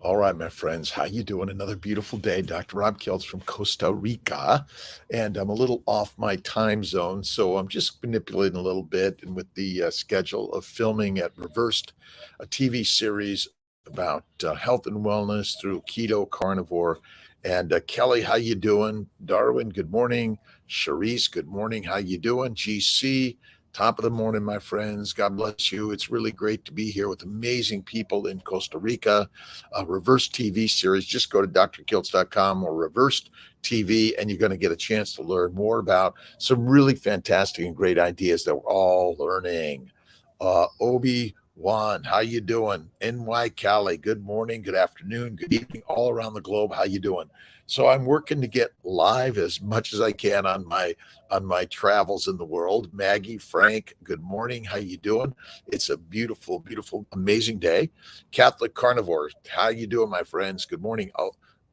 All right, my friends, how you doing? Another beautiful day. Dr. Rob Kiltz from Costa Rica, and I'm a little off my time zone, so I'm just manipulating a little bit. And with the schedule of filming at Reversed, a TV series about health and wellness through keto-carnivore. And Kelly, how you doing? Darwin, good morning. Charisse, good morning. How you doing? GC, top of the morning, my friends. God bless you. It's really great to be here with amazing people in Costa Rica. A Reverse TV series. Just go to drkiltz.com or Reversed TV, and you're going to get a chance to learn more about some really fantastic and great ideas that we're all learning. Obi-Wan, how you doing? NY Cali, good morning, good afternoon, good evening, all around the globe. How you doing? So I'm working to get live as much as I can on my travels in the world. Maggie, Frank, good morning. How you doing? It's a beautiful, beautiful, amazing day. Catholic Carnivore, how you doing, my friends? Good morning.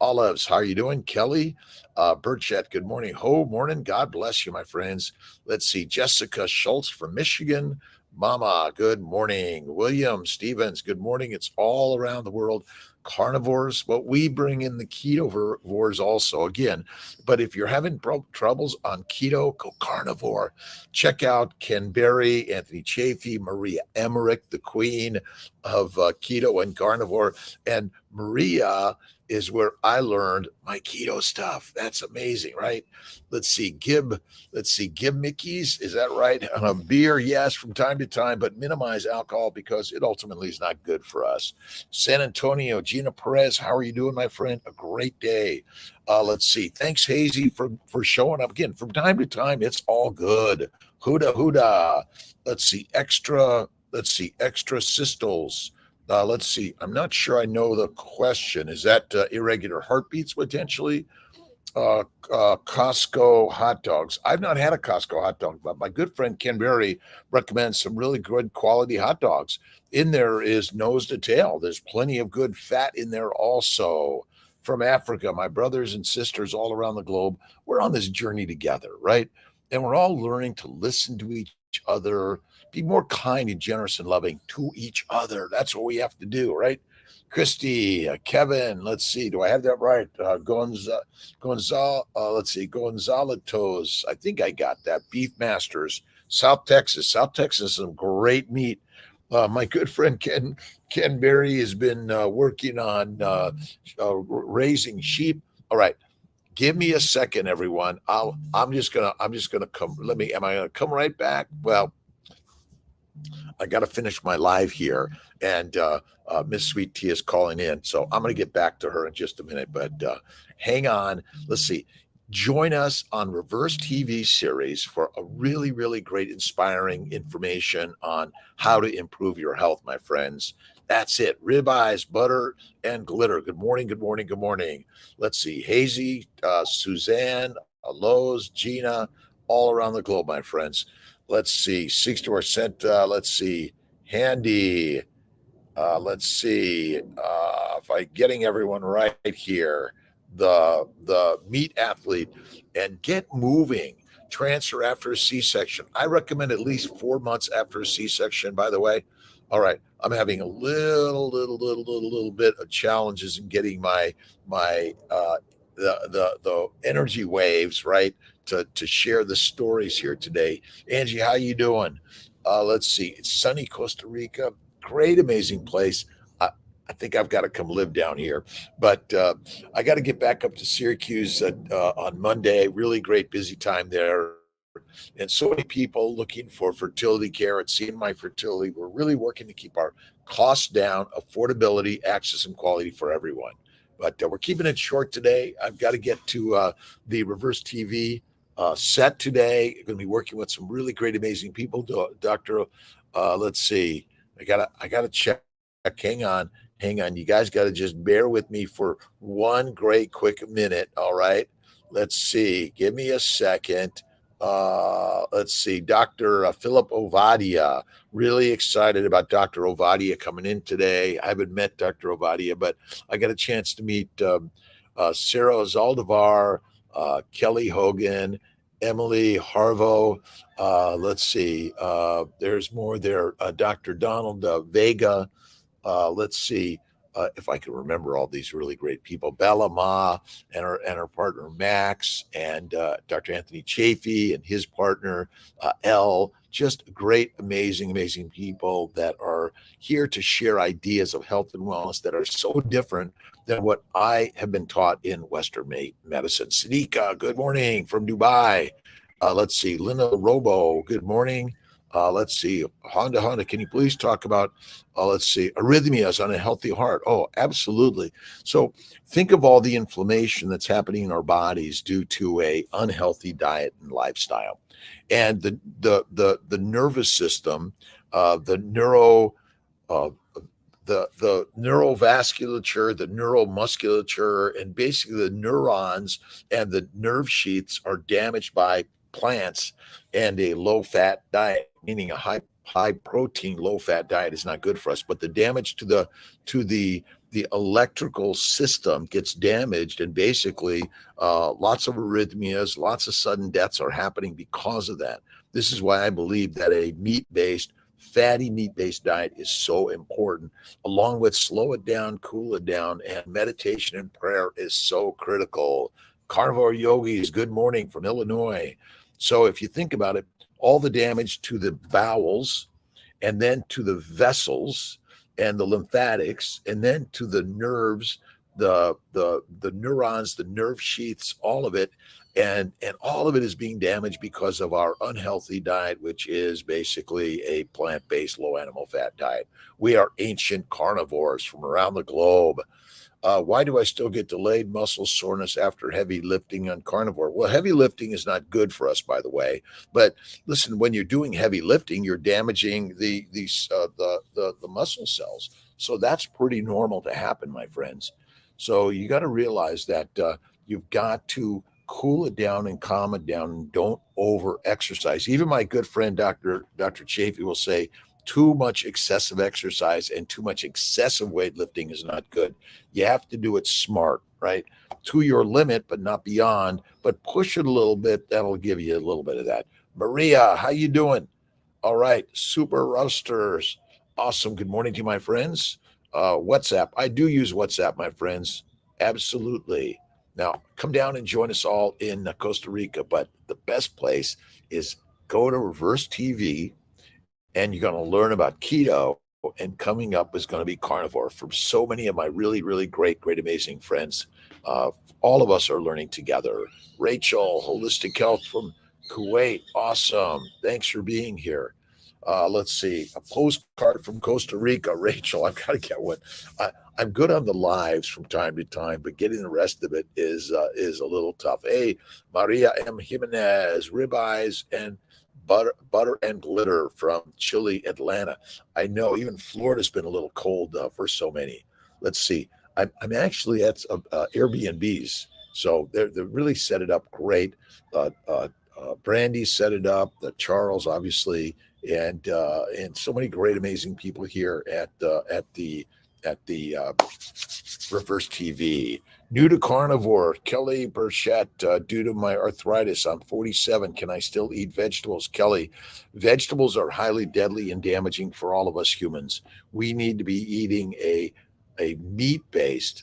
Olives, how are you doing? Kelly, Burchett, good morning. Ho, morning. God bless you, my friends. Let's see. Jessica Schultz from Michigan. Mama, good morning. William Stevens, good morning. It's all around the world. Carnivores, but we bring in the ketovores also again. But if you're having troubles on keto, go carnivore. Check out Ken Berry, Anthony Chafee, Maria Emmerich, the queen of keto and carnivore. And Maria is where I learned my keto stuff. That's amazing, right? Let's see, Gib. Let's see, Gib Mickey's. Is that right? Beer, yes, from time to time, but minimize alcohol because it ultimately is not good for us. San Antonio, Gina Perez. How are you doing, my friend? A great day. Let's see. Thanks, Hazy, for showing up again. From time to time, it's all good. Huda huda. Let's see. Extra. Let's see. Extra systols. Let's see. I'm not sure I know the question. Is that irregular heartbeats potentially? Costco hot dogs. I've not had a Costco hot dog, but my good friend Ken Berry recommends some really good quality hot dogs. In there is nose to tail. There's plenty of good fat in there also. From Africa, my brothers and sisters all around the globe, we're on this journey together, right? And we're all learning to listen to each other, be more kind and generous and loving to each other. That's what we have to do, right? Christy, Kevin, let's see, do I have that right? Let's see, Gonzalatos. I think I got that. Beef Masters, South Texas. South Texas, some great meat. My good friend Ken Berry has been working on raising sheep. All right, give me a second, everyone. I'm just gonna come. Am I gonna come right back? Well, I got to finish my live here, and Miss Sweet Tea is calling in, so I'm going to get back to her in just a minute. But hang on. Let's see. Join us on Reverse TV series for a really, really great, inspiring information on how to improve your health, my friends. That's it. Ribeyes, butter, and glitter. Good morning. Good morning. Good morning. Let's see. Hazy, Suzanne, Lowe's, Gina, all around the globe, my friends. Let's see, 60%. Let's see, Handy. Let's see if I'm getting everyone right here. The meat athlete and get moving. Transfer after a C-section. I recommend at least 4 months after a C-section. By the way, all right. I'm having a little bit of challenges in getting my the energy waves right to share the stories here today. Angie, how you doing? Let's see. It's sunny Costa Rica. Great, amazing place. I think I've got to come live down here, but I got to get back up to Syracuse on Monday. Really great, busy time there. And so many people looking for fertility care at Seeing My Fertility. We're really working to keep our costs down, affordability, access, and quality for everyone. But we're keeping it short today. I've got to get to the Reverse TV set today. Going to be working with some really great, amazing people. Doctor, let's see. I gotta check. Hang on. You guys got to just bear with me for one great quick minute. All right. Let's see. Give me a second. Let's see. Dr. Philip Ovadia. Really excited about Dr. Ovadia coming in today. I haven't met Dr. Ovadia, but I got a chance to meet Sarah Zaldivar, Kelly Hogan, Emily Harvo. Let's see. There's more there. Dr. Donald Vega. Let's see. if I can remember all these really great people, Bella Ma and her partner Max, and Dr. Anthony Chafee and his partner Elle. Just great, amazing people that are here to share ideas of health and wellness that are so different than what I have been taught in Western medicine. Sidika, good morning from Dubai. Let's see, Linda Robo, good morning. Let's see, Honda, can you please talk about, let's see, arrhythmias on a healthy heart? Oh, absolutely. So think of all the inflammation that's happening in our bodies due to a unhealthy diet and lifestyle. And the nervous system, the neuro uh, the neurovasculature, the neuromusculature, and basically the neurons and the nerve sheaths are damaged by plants and a low fat diet, meaning a high protein, low fat diet is not good for us. But the damage to the electrical system gets damaged, and basically lots of arrhythmias, lots of sudden deaths are happening because of that. This is why I believe that a fatty meat-based diet is so important, along with slow it down, cool it down, and meditation and prayer is so critical. Carnivore Yogis, good morning from Illinois. So if you think about it, all the damage to the bowels, and then to the vessels and the lymphatics, and then to the nerves, the neurons, the nerve sheaths, all of it, and all of it is being damaged because of our unhealthy diet, which is basically a plant-based low animal fat diet. We are ancient carnivores from around the globe. Why do I still get delayed muscle soreness after heavy lifting on carnivore? Well, heavy lifting is not good for us, by the way. But listen, when you're doing heavy lifting, you're damaging the muscle cells. So that's pretty normal to happen, my friends. So you got to realize that you've got to cool it down and calm it down, and don't over exercise. Even my good friend Dr. Chafee will say too much excessive exercise and too much excessive weightlifting is not good. You have to do it smart, right? To your limit, but not beyond. But push it a little bit. That'll give you a little bit of that. Maria, how you doing? All right, super roasters. Awesome. Good morning to you, my friends. WhatsApp. I do use WhatsApp, my friends. Absolutely. Now, come down and join us all in Costa Rica. But the best place is go to Reverse TV, and you're going to learn about keto. And coming up is going to be carnivore from so many of my really great, amazing friends. All of us are learning together. Rachel, Holistic Health from Kuwait. Awesome. Thanks for being here. Let's see. A postcard from Costa Rica. Rachel, I've got to get one. I'm good on the lives from time to time, but getting the rest of it is a little tough. Hey, Maria M. Jimenez, ribeyes and butter and glitter from chilly Atlanta. I know even Florida's been a little cold for so many. Let's see. I'm actually at Airbnbs, so they're really set it up great. Brandy set it up. Charles, obviously, and so many great, amazing people here at the Reverse TV. New to carnivore, Kelly Burchett. Due to my arthritis, I'm 47. Can I still eat vegetables? Kelly, vegetables are highly deadly and damaging for all of us humans. We need to be eating a meat-based,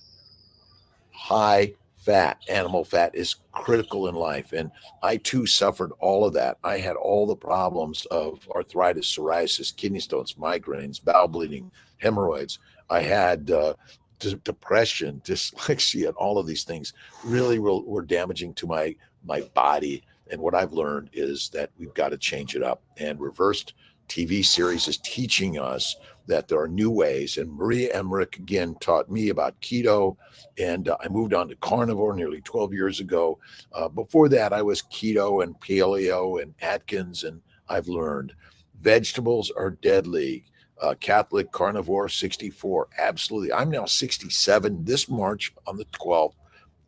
high fat. Animal fat is critical in life. And I too suffered all of that. I had all the problems of arthritis, psoriasis, kidney stones, migraines, bowel bleeding, hemorrhoids. I had depression, dyslexia, and all of these things really were damaging to my body. And what I've learned is that we've got to change it up. And Reversed TV series is teaching us that there are new ways. And Maria Emmerich, again, taught me about keto. And I moved on to carnivore nearly 12 years ago. Before that, I was keto and paleo and Atkins, and I've learned vegetables are deadly. Catholic carnivore 64. Absolutely. I'm now 67 this March on the 12th.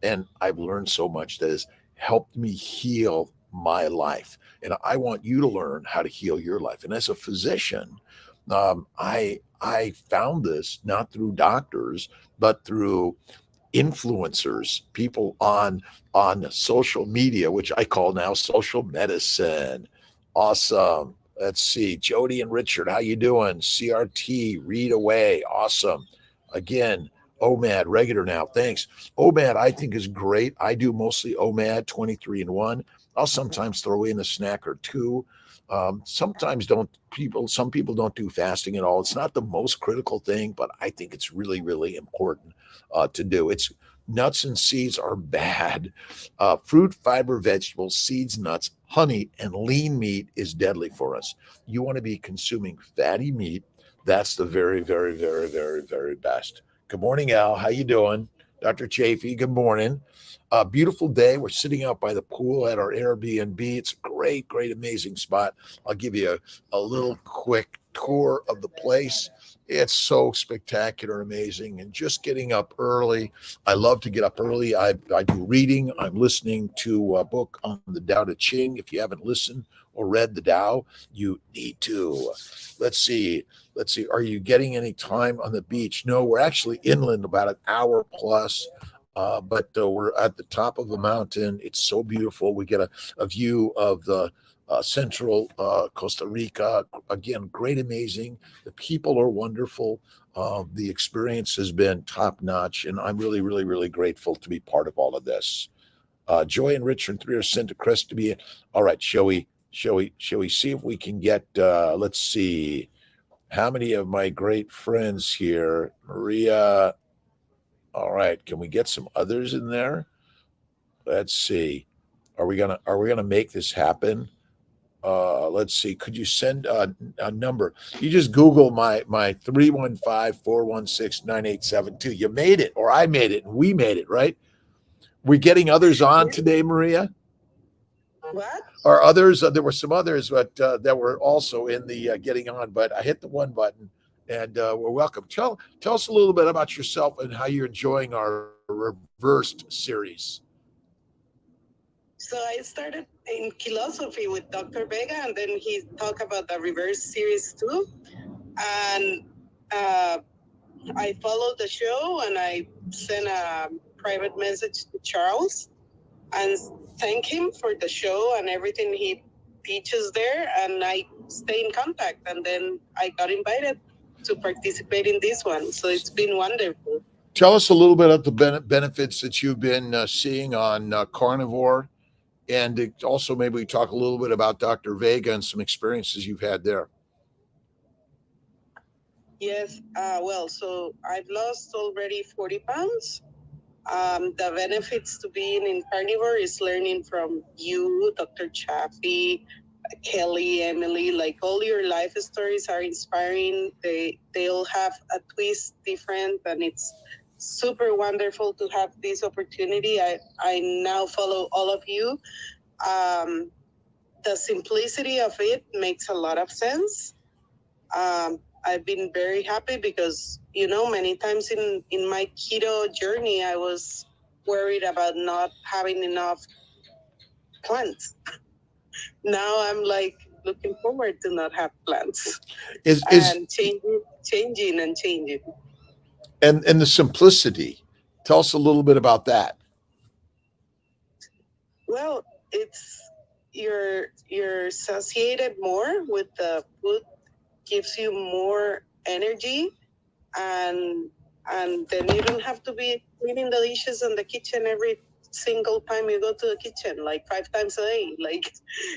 And I've learned so much that has helped me heal my life. And I want you to learn how to heal your life. And as a physician, I found this not through doctors, but through influencers, people on social media, which I call now social medicine. Awesome. Let's see, Jody and Richard, how you doing? CRT, read away, awesome. Again, OMAD regular now. Thanks. OMAD I think is great. I do mostly OMAD 23 and 1. I'll sometimes throw in a snack or two. Sometimes don't people some people don't do fasting at all. It's not the most critical thing, but I think it's really, really important to do. It's nuts and seeds are bad. Fruit, fiber, vegetables, seeds, nuts, honey, and lean meat is deadly for us. You want to be consuming fatty meat. That's the very, very, very, very, very best. Good morning, Al. How you doing? Dr. Chafee, good morning. Beautiful day. We're sitting out by the pool at our Airbnb. It's a great, great, amazing spot. I'll give you a little quick tour of the place. It's so spectacular, amazing, and just getting up early. I love to get up early. I do reading. I'm listening to a book on the Tao Te Ching. If you haven't listened or read the Tao, you need to. Let's see. Let's see. Are you getting any time on the beach? No, we're actually inland about an hour plus. But we're at the top of a mountain. It's so beautiful. We get a view of the central Costa Rica. Again, great, amazing. The people are wonderful. The experience has been top notch, and I'm really, really, really grateful to be part of all of this. Joy and Richard 3 are sent to Chris to be. All right, shall we see if we can get? Let's see. How many of my great friends here, Maria? All right, can we get some others in there? Let's see. Are we gonna make this happen? Let's see. Could you send a number? You just Google my 315-416-9872. You made it, or I made it, and we made it, right? We're getting others on today, Maria. What? Or others? There were some others, but that were also in the getting on. But I hit the one button, and we're welcome. Tell us a little bit about yourself and how you're enjoying our reversed series. So I started in philosophy with Dr. Vega, and then he talked about the reverse series too. And uh, I followed the show, and I sent a private message to Charles and thank him for the show and everything he teaches there. And I stay in contact, and then I got invited to participate in this one. So it's been wonderful. Tell us a little bit about the benefits that you've been seeing on carnivore, and also maybe we talk a little bit about Dr. Vega and some experiences you've had there. Yes, well, so I've lost already 40 pounds. The benefits to being in carnivore is learning from you, Dr. Chaffee, Kelly, Emily, like all your life stories are inspiring. They all have a twist different, and it's super wonderful to have this opportunity. I now follow all of you. Um, the simplicity of it makes a lot of sense. I've been very happy because, many times in my keto journey, I was worried about not having enough plants. Now I'm like looking forward to not have plants Is and changing and changing. and the simplicity. Tell us a little bit about that. Well, it's you're associated more with the food, gives you more energy, and then you don't have to be cleaning the dishes in the kitchen every single time you go to the kitchen, like 5 times a day. Like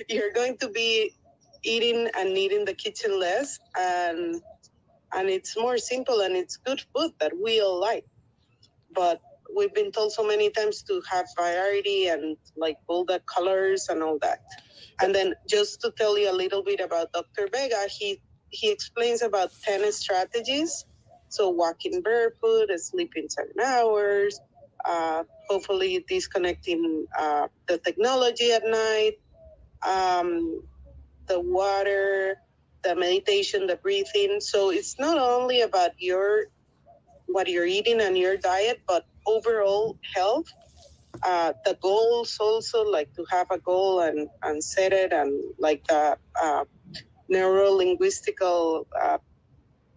you're going to be eating and needing the kitchen less, and it's more simple, and it's good food that we all like. But we've been told so many times to have variety and like all the colors and all that. And then just to tell you a little bit about Dr. Vega, he explains about 10 strategies. So walking barefoot, sleeping 7 hours, hopefully disconnecting the technology at night, um, the water, the meditation, the breathing. So it's not only about what you're eating and your diet, but overall health. The goals also, like to have a goal and set it, and like the neuro linguistical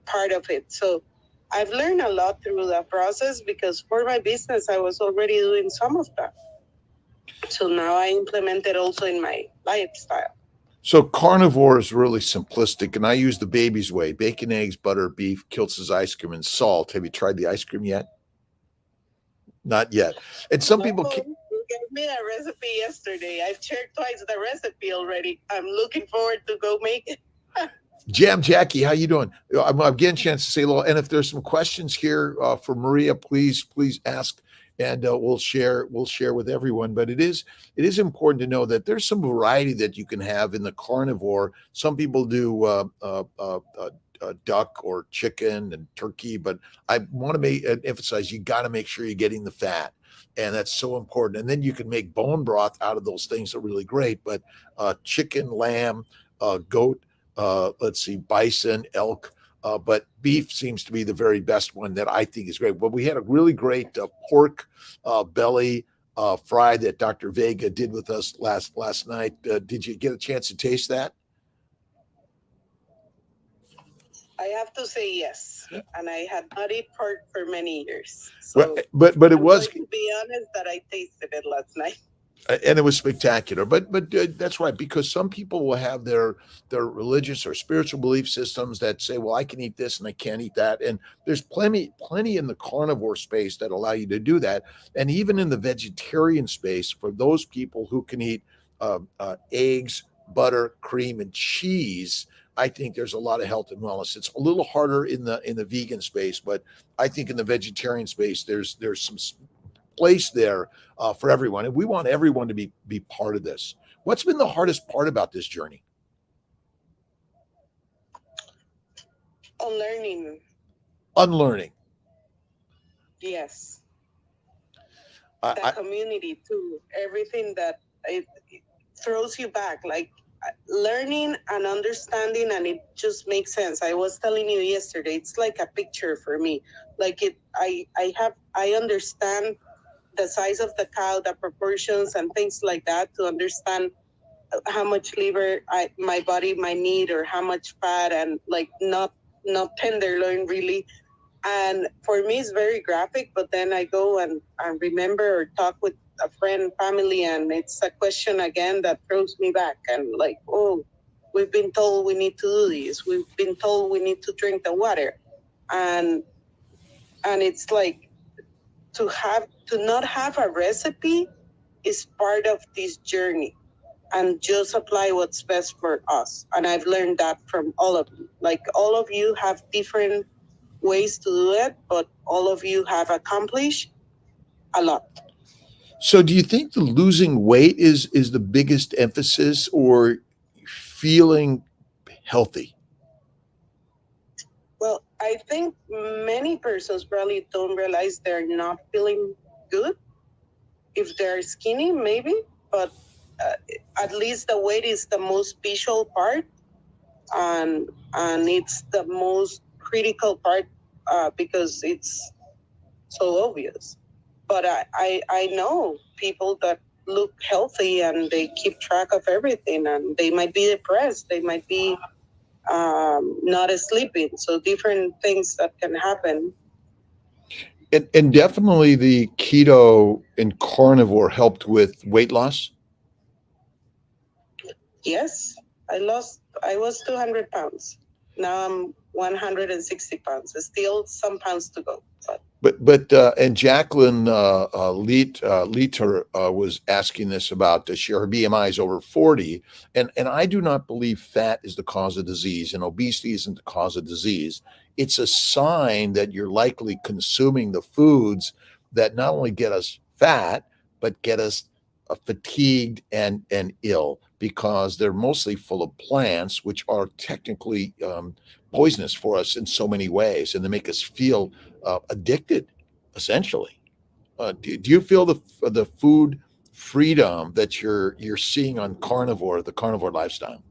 part of it. So I've learned a lot through that process because for my business, I was already doing some of that. So now I implement it also in my lifestyle. So carnivore is really simplistic, and I use the baby's way: bacon, eggs, butter, beef, kiltz's ice cream, and salt. Have you tried the ice cream yet? Not yet. And some No, people you gave me a recipe yesterday. I've shared twice the recipe already. I'm looking forward to go make it. Jam Jackie, how you doing? I'm getting a chance to say a little. And if there's some questions here for Maria, please ask, and we'll share with everyone. But it is important to know that there's some variety that you can have in the carnivore. Some people do duck or chicken and turkey, but I want to emphasize you got to make sure you're getting the fat. And that's so important. And then you can make bone broth out of those things that are really great. But chicken, lamb, goat, let's see, bison, elk, but beef seems to be the very best one that I think is great. But we had a really great pork belly fry that Dr. Vega did with us last night. Did you get a chance to taste that? I have to say yes, and I had not eaten pork for many years. Well, So but it I'm was, going to be honest that I tasted it last night. and it was spectacular. But that's right, because some people will have their religious or spiritual belief systems that say, well, I can eat this and I can't eat that. And there's plenty in the carnivore space that allow you to do that. And even in the vegetarian space, for those people who can eat eggs, butter, cream, and cheese, I think there's a lot of health and wellness. It's a little harder in the vegan space, but I think in the vegetarian space, there's some place there for everyone, and we want everyone to be part of this. What's been the hardest part about this journey? Unlearning, Unlearning. yes. I, The I, community too. Everything that it throws you back, like learning and understanding, and it just makes sense. I was telling you yesterday, it's like a picture for me. Like it, I understand the size of the cow, the proportions, and things like that to understand how much liver my body might need, or how much fat, and like not tenderloin really. And for me, it's very graphic. But then I go and remember or talk with a friend, family, and it's a question again that throws me back. And like, oh, we've been told we need to do this. We've been told we need to drink the water, and it's like to not have a recipe is part of this journey, and just apply what's best for us. And I've learned that from all of you. Like all of you have different ways to do it, but all of you have accomplished a lot. so, do you think the losing weight is the biggest emphasis, or feeling healthy? Well, I think many persons probably don't realize they're not feeling good. If they're skinny, maybe, but uh, at least the weight is the most visual part, and it's the most critical part, because it's so obvious. But I know people that look healthy and they keep track of everything, and they might be depressed, they might be not sleeping. So different things that can happen. And definitely the keto and carnivore helped with weight loss. Yes, I was 200 pounds. Now I'm 160 pounds. There's still some pounds to go. But and Jacqueline Leiter was asking this about her BMI is over 40, and I do not believe fat is the cause of disease, and obesity isn't the cause of disease. It's a sign that you're likely consuming the foods that not only get us fat but get us fatigued and ill, because they're mostly full of plants, which are technically poisonous for us in so many ways, and they make us feel addicted, essentially. Do you feel the food freedom that you're seeing on the carnivore lifestyle?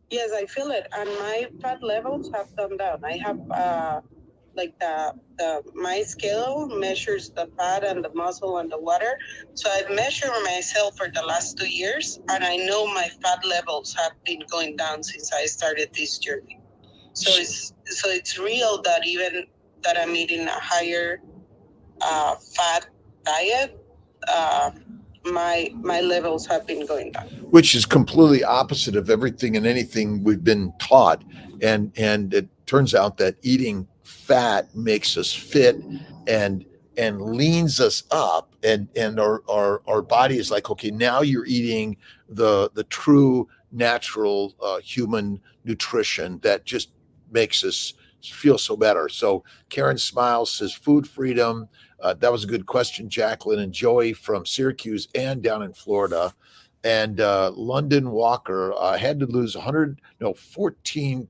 Yes, I feel it, and my fat levels have gone down. I have like the my scale measures the fat and the muscle and the water. So I've measured myself for the last 2 years, and I know my fat levels have been going down since I started this journey. So it's real that even that I'm eating a higher fat diet. Uh, my levels have been going down. Which is completely opposite of everything and anything we've been taught. And it turns out that eating fat makes us fit and leans us up, and our body is like, okay, now you're eating the true natural human nutrition that just makes us feel so better. So Karen Smiles says food freedom. That was a good question. Jacqueline and Joey from Syracuse and down in Florida. And London Walker, had to lose 14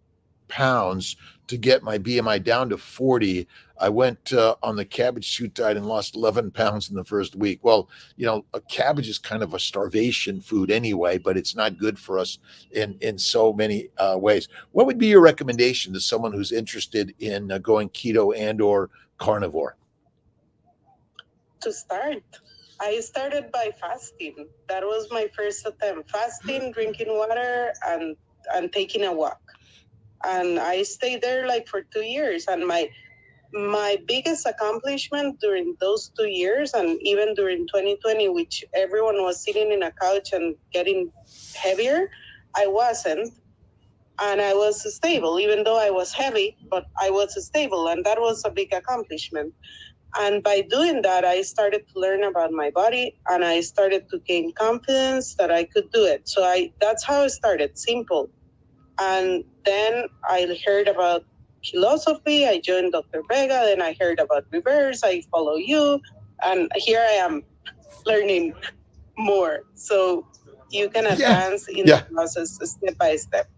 pounds to get my BMI down to 40. I went on the cabbage soup diet and lost 11 pounds in the first week. Well, a cabbage is kind of a starvation food anyway, but it's not good for us in so many ways. What would be your recommendation to someone who's interested in going keto and or carnivore? To start, I started by fasting. That was my first attempt. Fasting, drinking water, and taking a walk. And I stayed there like for 2 years. And my biggest accomplishment during those 2 years, and even during 2020, which everyone was sitting in a couch and getting heavier, I wasn't. And I was stable, even though I was heavy, but I was stable. And that was a big accomplishment. And by doing that, I started to learn about my body, and I started to gain confidence that I could do it. So that's how I started, simple. And then I heard about philosophy. I joined Dr. Vega. Then I heard about reverse. I follow you. And here I am learning more. So you can advance in the process step by step.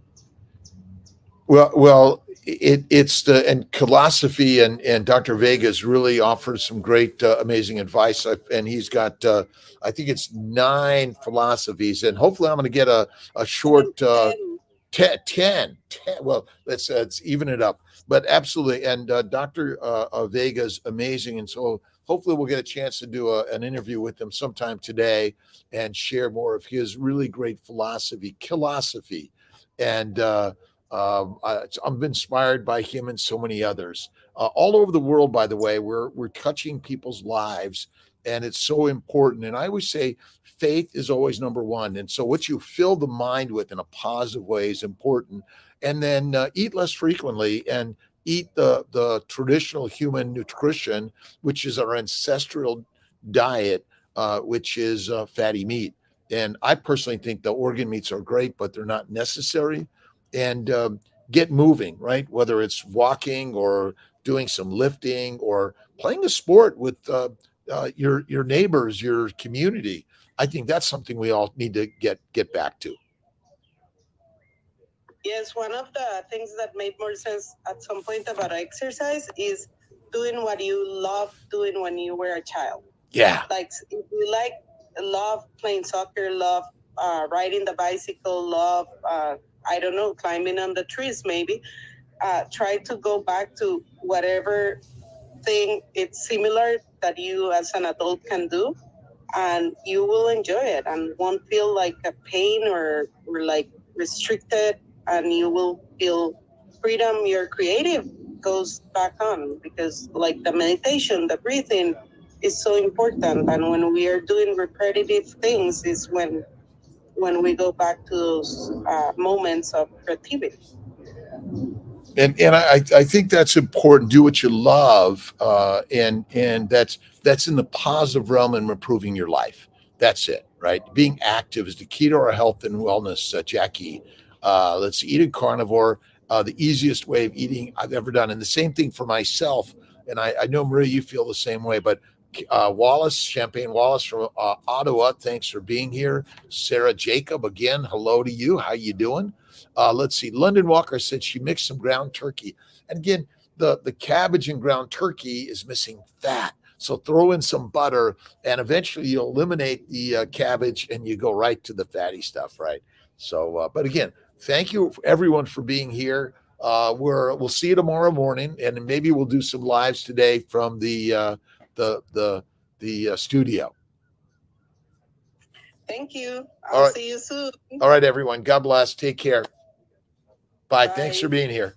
Well, it's the and philosophy, and Dr. Vegas really offers some great, amazing advice, and he's got, I think it's 9 philosophies, and hopefully I'm going to get a short 10. Well, let's even it up, but absolutely. And Dr. Vega's amazing, and so hopefully we'll get a chance to do an interview with him sometime today and share more of his really great philosophy, and. I'm inspired by him and so many others all over the world. By the way, we're touching people's lives, and it's so important. And I always say faith is always number one. And so what you fill the mind with in a positive way is important. And then eat less frequently and eat the traditional human nutrition, which is our ancestral diet, which is fatty meat. And I personally think the organ meats are great, but they're not necessary. And get moving, right? Whether it's walking or doing some lifting or playing a sport with your neighbors, your community. I think that's something we all need to get back to. Yes, one of the things that made more sense at some point about exercise is doing what you love doing when you were a child. Yeah. Like if you love playing soccer, love riding the bicycle, love I don't know, climbing on the trees maybe. Try to go back to whatever thing it's similar that you as an adult can do, and you will enjoy it and won't feel like a pain or like restricted, and you will feel freedom. Your creative goes back on, because like the meditation, the breathing is so important. And when we are doing repetitive things is when we go back to those moments of creativity. And I think that's important. Do what you love, and that's in the positive realm and improving your life. That's it, right? Being active is the key to our health and wellness, Jackie. Let's eat a carnivore. The easiest way of eating I've ever done, and the same thing for myself. And I know Maria, you feel the same way, but Wallace, Champagne Wallace from Ottawa, thanks for being here. Sarah Jacob, again, hello to you. How you doing? Let's see. London Walker said she mixed some ground turkey. And again, the cabbage and ground turkey is missing fat. So throw in some butter, and eventually you'll eliminate the cabbage, and you go right to the fatty stuff, right? So, but again, thank you everyone for being here. We'll see you tomorrow morning, and maybe we'll do some lives today from the studio. Thank you. I'll see you soon. All right, everyone. God bless. Take care. Bye. Thanks for being here.